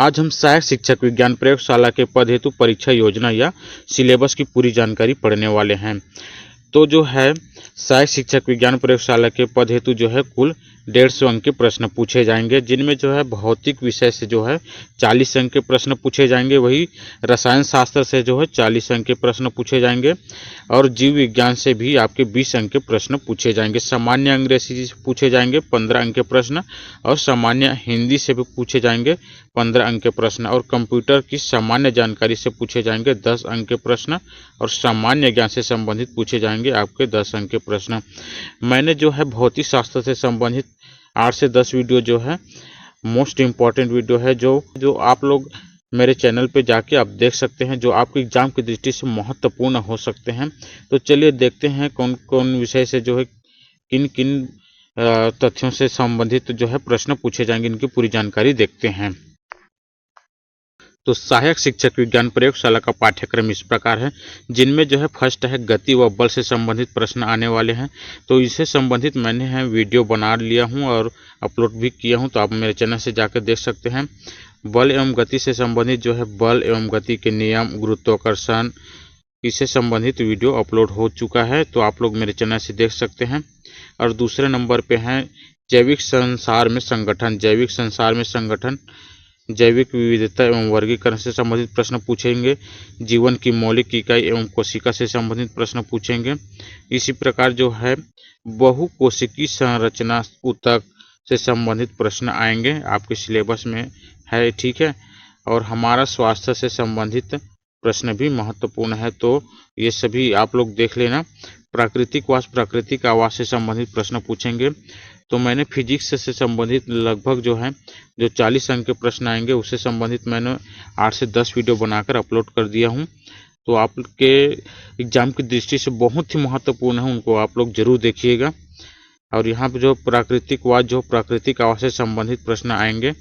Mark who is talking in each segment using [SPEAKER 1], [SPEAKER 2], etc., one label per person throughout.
[SPEAKER 1] आज हम सहायक शिक्षक विज्ञान प्रयोगशाला के पद हेतु परीक्षा योजना या सिलेबस की पूरी जानकारी पढ़ने वाले हैं। तो जो है सहायक शिक्षक विज्ञान प्रयोगशाला के पद हेतु जो है कुल 150 अंक के प्रश्न पूछे जाएंगे, जिनमें जो है भौतिक विषय से जो है 40 अंक के प्रश्न पूछे जाएंगे, वही रसायन शास्त्र से जो है 40 अंक के प्रश्न पूछे जाएंगे और जीव विज्ञान से भी आपके 20 अंक के प्रश्न पूछे जाएंगे। सामान्य अंग्रेजी से पूछे जाएंगे 15 अंक के प्रश्न और सामान्य हिंदी से भी पूछे जाएंगे 15 अंक के प्रश्न और कंप्यूटर की सामान्य जानकारी से पूछे जाएंगे 10 अंक के प्रश्न और सामान्य ज्ञान से संबंधित पूछे जाएंगे आपके 10 अंक के प्रश्न। मैंने जो है भौतिक शास्त्र से संबंधित 8 से 10 वीडियो जो है मोस्ट इम्पॉर्टेंट वीडियो है जो आप लोग मेरे चैनल पे जाके आप देख सकते हैं, जो आपके एग्जाम की दृष्टि से महत्वपूर्ण हो सकते हैं। तो चलिए देखते हैं कौन कौन विषय से जो है किन किन तथ्यों से संबंधित जो है प्रश्न पूछे जाएंगे, इनकी पूरी जानकारी देखते हैं। तो सहायक शिक्षक विज्ञान प्रयोगशाला का पाठ्यक्रम इस प्रकार है, जिनमें जो है फर्स्ट है गति व बल से संबंधित प्रश्न आने वाले हैं। तो इससे संबंधित मैंने है वीडियो बना लिया हूं और अपलोड भी किया हूं, तो आप मेरे चैनल से जाकर देख सकते हैं। बल एवं गति से संबंधित जो है बल एवं गति के नियम, गुरुत्वाकर्षण, इससे संबंधित वीडियो अपलोड हो चुका है, तो आप लोग मेरे चैनल से देख सकते हैं। और दूसरे नंबर पे है जैविक संसार में संगठन। जैविक संसार में संगठन, जैविक विविधता एवं वर्गीकरण से संबंधित प्रश्न पूछेंगे। जीवन की मौलिक इकाई एवं कोशिका से संबंधित प्रश्न पूछेंगे। इसी प्रकार जो है बहुकोशिकीय संरचना ऊतक से संबंधित प्रश्न आएंगे, आपके सिलेबस में है, ठीक है। और हमारा स्वास्थ्य से संबंधित प्रश्न भी महत्वपूर्ण है, तो ये सभी आप लोग देख लेना। प्राकृतिक आवास से संबंधित प्रश्न पूछेंगे। तो मैंने फिजिक्स से संबंधित लगभग जो 40 अंक के प्रश्न आएंगे, उससे संबंधित मैंने 8 से 10 वीडियो बनाकर अपलोड कर दिया हूँ। तो आपके एग्जाम की दृष्टि से बहुत ही महत्वपूर्ण है, उनको आप लोग जरूर देखिएगा। और यहाँ पर जो प्राकृतिक आवास से संबंधित प्रश्न आएंगे,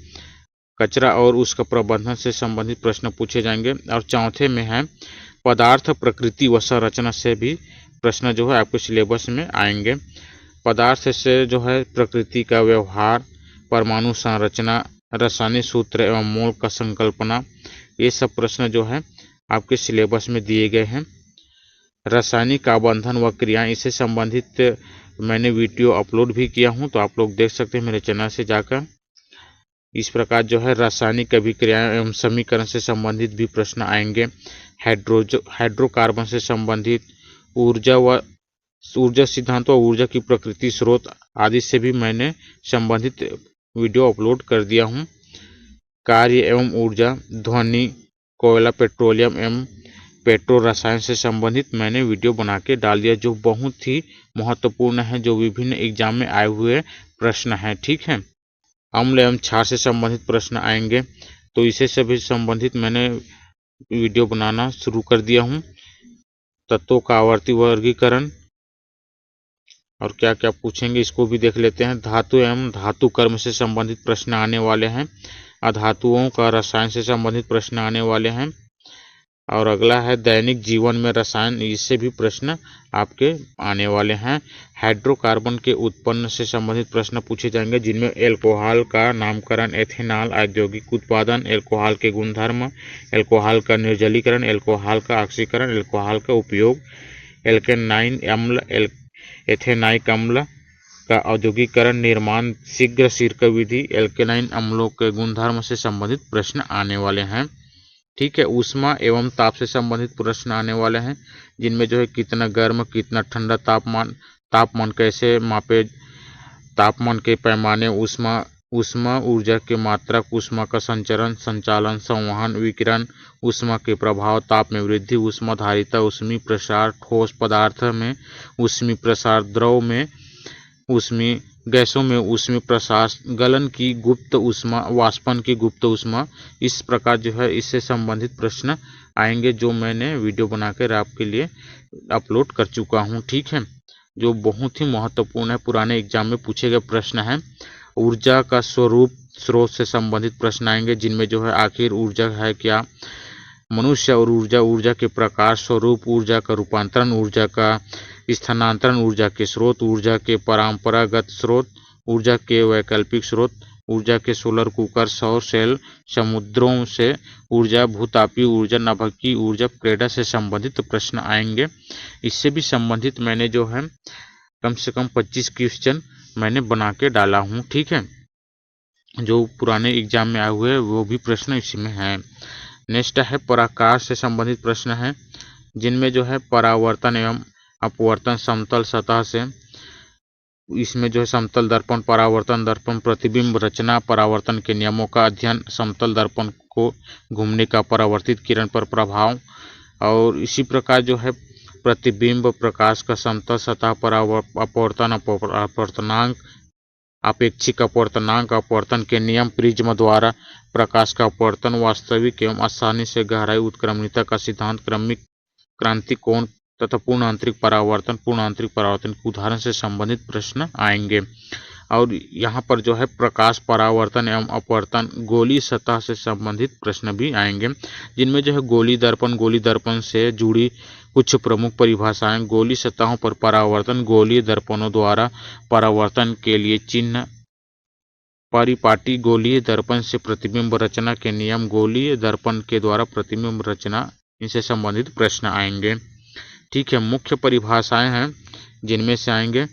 [SPEAKER 1] कचरा और उसका प्रबंधन से संबंधित प्रश्न पूछे जाएंगे। और चौथे में है पदार्थ, प्रकृति व संरचना से भी प्रश्न जो है आपके सिलेबस में आएंगे। पदार्थ से जो है प्रकृति का व्यवहार, परमाणु संरचना, रासायनिक सूत्र एवं मोल का संकल्पना, ये सब प्रश्न जो है आपके सिलेबस में दिए गए हैं। रासायनिक आबंधन व क्रियाएं, इससे संबंधित मैंने वीडियो अपलोड भी किया हूं, तो आप लोग देख सकते हैं मेरे चैनल से जाकर। इस प्रकार जो है रासायनिक अभिक्रियाएं एवं समीकरण से संबंधित भी प्रश्न आएंगे। हाइड्रोकार्बन से संबंधित, ऊर्जा सिद्धांत व ऊर्जा की प्रकृति, स्रोत आदि से भी मैंने संबंधित वीडियो अपलोड कर दिया हूं। कार्य एवं ऊर्जा, ध्वनि, कोयला, पेट्रोलियम एवं पेट्रो रसायन से संबंधित मैंने वीडियो बना के डाल दिया, जो बहुत ही महत्वपूर्ण है, जो विभिन्न एग्जाम में आए हुए प्रश्न हैं, ठीक है। अम्ल एवं क्षार से संबंधित प्रश्न आएंगे, तो इसे सभी संबंधित मैंने वीडियो बनाना शुरू कर दिया हूं। तत्वों का आवर्ती वर्गीकरण और क्या क्या पूछेंगे इसको भी देख लेते हैं। धातु एवं धातु कर्म से संबंधित प्रश्न आने वाले हैं। अधातुओं का रसायन से संबंधित प्रश्न आने वाले हैं। और अगला है दैनिक जीवन में रसायन, इससे भी प्रश्न आपके आने वाले हैं। हाइड्रोकार्बन के उत्पन्न से संबंधित प्रश्न पूछे जाएंगे, जिनमें एल्कोहल का नामकरण, एथेनॉल, औद्योगिक उत्पादन, एल्कोहल के गुणधर्म, एल्कोहल का निर्जलीकरण, एल्कोहल का ऑक्सीकरण, एल्कोहल का उपयोग, एल्केनाइन अम्ल, एथेनाइक अम्ल का औद्योगिकरण, निर्माण, शीघ्र सिरका विधि, एल्केनाइन अम्लों के गुणधर्म से संबंधित प्रश्न आने वाले हैं, ठीक है। ऊष्मा एवं ताप से संबंधित प्रश्न आने वाले हैं, जिनमें जो है कितना गर्म, कितना ठंडा तापमान कैसे मापे, तापमान के पैमाने, ऊष्मा ऊर्जा के मात्रक, ऊष्मा का संचरण, संचालन, संवहन, विकिरण, ऊष्मा के प्रभाव, ताप में वृद्धि, ऊष्माधारिता, ऊष्मीय प्रसार, ठोस पदार्थ में ऊष्मीय प्रसार, द्रव में ऊष्मीय, गैसों में ऊष्मीय प्रसार, गलन की गुप्त ऊष्मा, वाष्पन की गुप्त ऊष्मा, इस प्रकार जो है इससे संबंधित प्रश्न आएंगे, जो मैंने वीडियो बनाकर आपके लिए अपलोड कर चुका हूं, ठीक है। जो बहुत ही महत्वपूर्ण है, पुराने एग्जाम में पूछे गए प्रश्न हैं। ऊर्जा का स्वरूप, स्रोत से संबंधित प्रश्न आएंगे, जिनमें जो है आखिर ऊर्जा है क्या, मनुष्य और ऊर्जा के प्रकार, स्वरूप, ऊर्जा का रूपांतरण, ऊर्जा का स्थानांतरण, ऊर्जा के स्रोत, ऊर्जा के परंपरागत स्रोत, ऊर्जा के वैकल्पिक स्रोत, ऊर्जा के सोलर कुकर, सौर सेल, समुद्रों से ऊर्जा, भूतापीय ऊर्जा, नाभिकीय ऊर्जा, क्रेडा से संबंधित प्रश्न आएंगे। इससे भी संबंधित मैंने जो है कम से कम 25 क्वेश्चन मैंने बना के डाला हूँ, ठीक है। जो पुराने एग्जाम में आए हुए वो भी प्रश्न इसी में है। नेक्स्ट है पराकाश से संबंधित प्रश्न है, जिनमें जो है परावर्तन एवं अपवर्तन समतल सतह से, इसमें जो है समतल दर्पण, परावर्तन दर्पण, प्रतिबिंब रचना, परावर्तन के नियमों का अध्ययन, समतल दर्पण को घूमने का परावर्तित किरण पर प्रभाव, और इसी प्रकार जो है प्रतिबिंब प्रकाश का समतल सतह पर अपवर्तन, अपवर्तनांक, अपेक्षिक अपवर्तनांक, अपवर्तन के नियम, प्रिज्म द्वारा प्रकाश का अपवर्तन, वास्तविक एवं आसानी से गहराई उत्क्रमणिता का सिद्धांत, क्रमिक क्रांति कोण तथा पूर्ण आंतरिक परावर्तन के उदाहरण से संबंधित प्रश्न आएंगे। और यहाँ पर जो है प्रकाश परावर्तन एवं अपवर्तन गोलीय सतह से संबंधित प्रश्न भी आएंगे, जिनमें जो है गोलीय दर्पण से जुड़ी कुछ प्रमुख परिभाषाएं, गोलीय सतहों पर परावर्तन, गोलीय दर्पणों द्वारा परावर्तन के लिए चिन्ह, परिपाटी गोलीय दर्पण से प्रतिबिंब रचना के नियम, गोलीय दर्पण के द्वारा प्रतिबिंब रचना, इनसे संबंधित प्रश्न आएंगे, ठीक है। मुख्य परिभाषाएं हैं जिनमें से आएंगे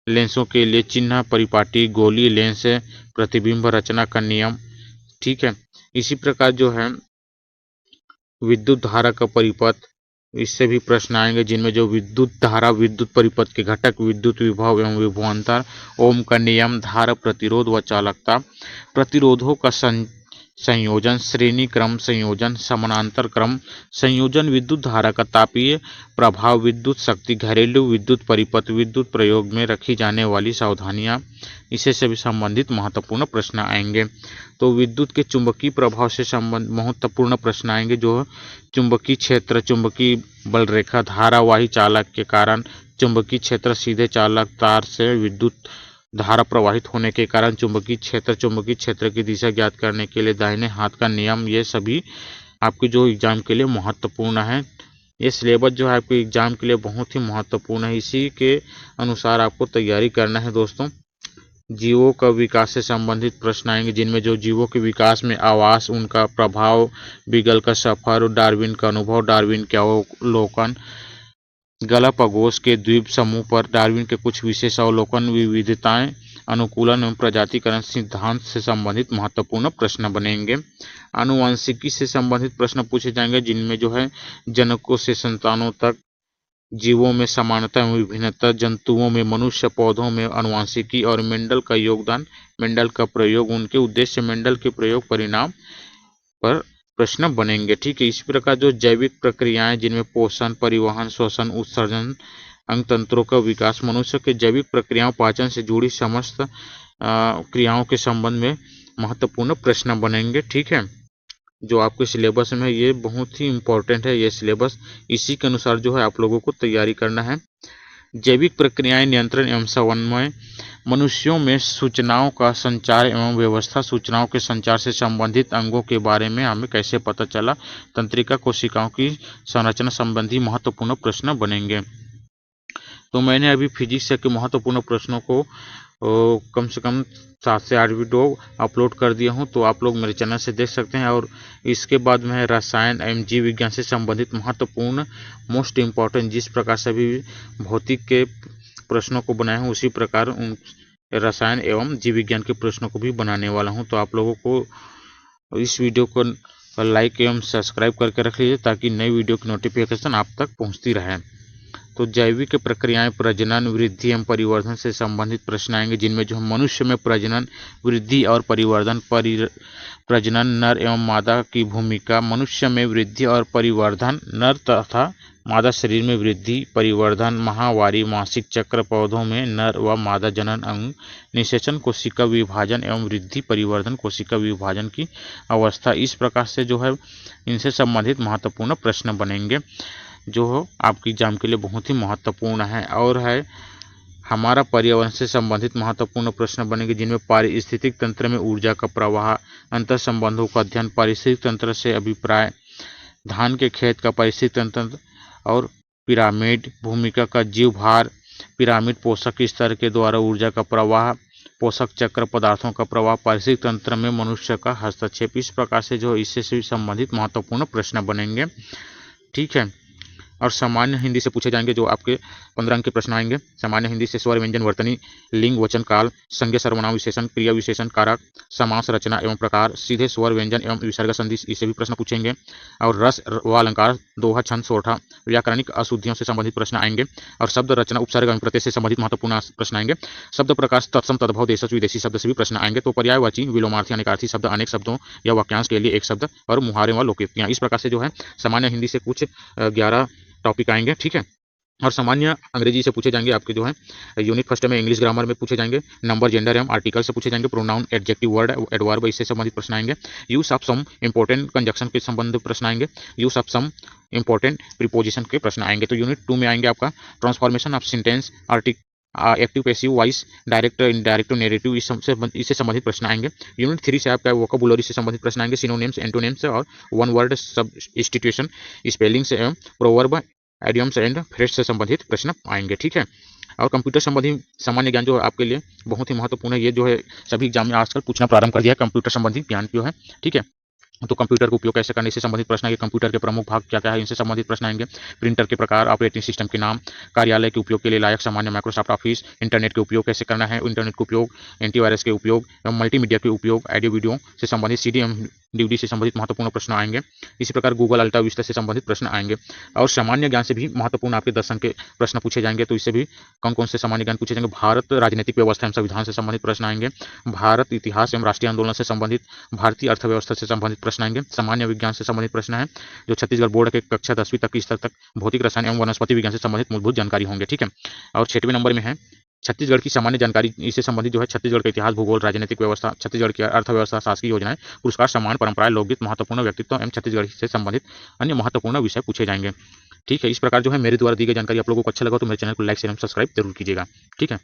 [SPEAKER 1] लेंसों के लिए चिन्ह, परिपाटी, गोलीय लेंस, प्रतिबिंब रचना का नियम, ठीक है। इसी प्रकार जो है विद्युत धारा का परिपथ, इससे भी प्रश्न आएंगे, जिनमें जो विद्युत धारा, विद्युत परिपथ के घटक, विद्युत विभव एवं विभवांतर, ओम का नियम, धारा, प्रतिरोध व चालकता, प्रतिरोधों का संयोजन, श्रेणी क्रम संयोजन, समानांतर क्रम संयोजन, विद्युत धारा का तापीय प्रभाव, विद्युत शक्ति, घरेलू विद्युत परिपथ, विद्युत प्रयोग में रखी जाने वाली सावधानियां, इसे से भी संबंधित महत्वपूर्ण प्रश्न आएंगे। तो विद्युत के चुंबकीय प्रभाव से संबंधित महत्वपूर्ण प्रश्न आएंगे, जो चुंबकीय क्षेत्र, चुंबकीय बल रेखा, धारावाही चालक के कारण चुंबकीय क्षेत्र, सीधे चालक तार से विद्युत धारा प्रवाहित होने के कारण चुंबकीय क्षेत्र की दिशा ज्ञात करने के लिए दाहिने हाथ का नियम, ये सभी आपके जो एग्जाम के लिए महत्वपूर्ण है। ये सिलेबस जो है आपके एग्जाम के लिए बहुत ही महत्वपूर्ण है, इसी के अनुसार आपको तैयारी करना है दोस्तों। जीवों का विकास से संबंधित प्रश्न आएंगे, जिनमें जो जीवों के विकास में आवास, उनका प्रभाव, बीगल का सफर, डार्विन का अनुभव, डार्विन के अवलोकन, गलापागोस के द्वीप समूह पर डार्विन के कुछ विशेष अवलोकन, विविधताएं, अनुकूलन एवं प्रजातिकरण सिद्धांत से संबंधित महत्वपूर्ण प्रश्न बनेंगे। आनुवंशिकी से संबंधित प्रश्न पूछे जाएंगे, जिनमें जो है जनकों से संतानों तक, जीवों में समानता एवं विभिन्नता, जंतुओं में, मनुष्य, पौधों में आनुवंशिकी और मेंडल का योगदान, मेंडल का प्रयोग, उनके उद्देश्य, मेंडल के प्रयोग परिणाम पर प्रश्न बनेंगे, ठीक है। इस प्रकार जो जैविक प्रक्रियाएं, जिनमें पोषण, परिवहन, श्वसन, उत्सर्जन, अंग तंत्रों का विकास, मनुष्य के जैविक प्रक्रियाओं, पाचन से जुड़ी समस्त क्रियाओं के संबंध में महत्वपूर्ण प्रश्न बनेंगे, ठीक है। जो आपके सिलेबस में ये बहुत ही इम्पोर्टेंट है, ये सिलेबस, इसी के अनुसार जो है आप लोगों को तैयारी करना है। जैविक प्रक्रियाएं, नियंत्रण एवं समन्वय, मनुष्यों में सूचनाओं का संचार एवं व्यवस्था, सूचनाओं के संचार से संबंधित अंगों के बारे में हमें कैसे पता चला, तंत्रिका कोशिकाओं की संरचना संबंधी महत्वपूर्ण प्रश्न बनेंगे। तो मैंने अभी फिजिक्स के महत्वपूर्ण प्रश्नों को कम से कम 7 से 8 वीडियो अपलोड कर दिया हूं, तो आप लोग मेरे चैनल से देख सकते हैं। और इसके बाद मैं रसायन एवं जीव विज्ञान से संबंधित महत्वपूर्ण, मोस्ट इम्पॉर्टेंट, जिस प्रकार से अभी भौतिक के प्रश्नों को बनाए हूँ, उसी प्रकार उन रसायन एवं जीव विज्ञान के प्रश्नों को भी बनाने वाला हूँ। तो आप लोगों को इस वीडियो को लाइक एवं सब्सक्राइब करके रख लीजिए, ताकि नई वीडियो की नोटिफिकेशन आप तक पहुँचती रहे। तो जैविक प्रक्रियाएं, प्रजनन, वृद्धि एवं परिवर्धन से संबंधित प्रश्न आएंगे, जिनमें जो मनुष्य में प्रजनन, वृद्धि और परिवर्धन, प्रजनन, नर एवं मादा की भूमिका, मनुष्य में वृद्धि और परिवर्धन, नर तथा मादा शरीर में वृद्धि, परिवर्धन, माहवारी, मासिक चक्र, पौधों में नर व मादा जनन, अंग निषेचन, कोशिका विभाजन एवं वृद्धि, परिवर्धन, कोशिका विभाजन की अवस्था। इस प्रकार से जो है इनसे संबंधित महत्वपूर्ण प्रश्न बनेंगे, जो आपके एग्जाम के लिए बहुत ही महत्वपूर्ण है। और है हमारा पर्यावरण से संबंधित महत्वपूर्ण प्रश्न बनेंगे, जिनमें पारिस्थितिक तंत्र में ऊर्जा का प्रवाह, अंतर संबंधों का अध्ययन, पारिस्थितिक तंत्र से अभिप्राय, धान के खेत का पारिस्थितिक तंत्र और पिरामिड, भूमिका का जीव भार, पिरामिड पोषक स्तर के द्वारा ऊर्जा का प्रवाह, पोषक चक्र, पदार्थों का प्रवाह, पारिस्थितिक तंत्र में मनुष्य का हस्तक्षेप। इस प्रकार से जो इससे संबंधित महत्वपूर्ण प्रश्न बनेंगे। ठीक है, और सामान्य हिंदी से पूछे जाएंगे जो आपके 15 अंक के प्रश्न आएंगे। सामान्य हिंदी से स्वर, व्यंजन, वर्तनी, लिंग, वचन, काल, संज्ञा, सर्वनाम, विशेषण, क्रिया विशेषण, कारक, समास, रचना एवं प्रकार, सीधे स्वर, व्यंजन एवं विसर्ग संधि, इससे भी प्रश्न पूछेंगे। और रस व अलंकार, दोहा, छंद, सोरठा, व्याकरणिक अशुद्धियों से संबंधित प्रश्न आएंगे। और शब्द रचना, उपसर्ग एवं प्रत्यय से संबंधित महत्वपूर्ण प्रश्न आएंगे। शब्द प्रकाश, तत्सम, तद्भव, देशज, विदेशी शब्द से भी प्रश्न आएंगे। तो पर्यायवाची, विलोमार्थी, अनेकार्थी शब्द, अनेक शब्दों या वाक्यांश के लिए एक शब्द, और मुहावरे व लोकोक्तियां। इस प्रकार से जो है सामान्य हिंदी से कुछ 11 टॉपिक आएंगे। ठीक है, और सामान्य अंग्रेजी से पूछे जाएंगे आपके जो है यूनिट फर्स्ट में इंग्लिश ग्रामर में पूछे जाएंगे। नंबर, जेंडर एवं आर्टिकल से पूछे जाएंगे। प्रोनाउन, एडजेक्टिव, वर्ड, एडवर्ब, इससे संबंधित प्रश्न आएंगे। Use of some important conjunction के संबंधित प्रश्न आएंगे। Use of some important preposition के प्रश्न आएंगे। तो यूनिट 2 में आएंगे आपका transformation of sentence, active, passive, voice, direct, indirect, narrative, इससे संबंधित प्रश्न आएंगे। यूनिट 3 से आपका वोकैबुलरी से संबंधित प्रश्न आएंगे। सिनोनिम्स, एंटोनिम्स और वन वर्ड सब्स्टिट्यूशन, स्पेलिंग से एवं प्रोवर्ब, एडियम्स एंड फ्रेज से संबंधित प्रश्न आएंगे। ठीक है, और कंप्यूटर संबंधी सामान्य ज्ञान जो आपके लिए बहुत ही महत्वपूर्ण है। ये जो है सभी एग्जाम में आजकल पूछना प्रारंभ कर दिया है, कंप्यूटर संबंधी ज्ञान जो है। ठीक है, तो कंप्यूटर का उपयोग कैसे करने से संबंधित प्रश्न आएंगे। कंप्यूटर के प्रमुख भाग क्या क्या है, इनसे संबंधित प्रश्न आएंगे। प्रिंटर के प्रकार, ऑपरेटिंग सिस्टम के नाम, कार्यालय के उपयोग के लिए लायक सामान्य, माइक्रोसॉफ्ट ऑफिस, इंटरनेट के उपयोग कैसे करना है, इंटरनेट के उपयोग, एंटीवायरस के उपयोग एवं मल्टीमीडिया के उपयोग, ऑडियो वीडियो से संबंधित, सीडी एवं डीवीडी से संबंधित महत्वपूर्ण प्रश्न आएंगे। इसी प्रकार गूगल अल्ट्रा विस्ता से संबंधित प्रश्न आएंगे। और सामान्य ज्ञान से भी महत्वपूर्ण आपके दर्शन के प्रश्न पूछे जाएंगे। तो इससे भी कौन कौन से सामान्य ज्ञान पूछे जाएंगे। भारत राजनीतिक व्यवस्था एवं संविधान से संबंधित प्रश्न आएंगे। भारत इतिहास एवं राष्ट्रीय आंदोलन से संबंधित, भारतीय अर्थव्यवस्था से संबंधित प्रश्न आएंगे। सामान्य विज्ञान से संबंधित प्रश्न है जो छत्तीसगढ़ बोर्ड के कक्षा 10वीं तक के स्तर तक भौतिक रसायन एवं वनस्पति विज्ञान से संबंधित मूलभूत जानकारी होंगे। ठीक है, और 6वें नंबर में है छत्तीसगढ़ की सामान्य जानकारी, इससे संबंधित जो है छत्तीसगढ़ का इतिहास, भूगोल, राजनीतिक व्यवस्था, छत्तीसगढ़ की अर्थव्यवस्था, शासकीय योजनाएं, पुरस्कार, सम्मान, परंपराएं, लोकगीत, महत्वपूर्ण व्यक्तित्व एवं छत्तीसगढ़ से संबंधित अन्य महत्वपूर्ण विषय पूछे जाएंगे। ठीक है, इस प्रकार जो है मेरे द्वारा दी गई जानकारी आप लोगों को अच्छा लगा तो मेरे चैनल को लाइक, शेयर एवं सब्सक्राइब जरूर कीजिएगा। ठीक है।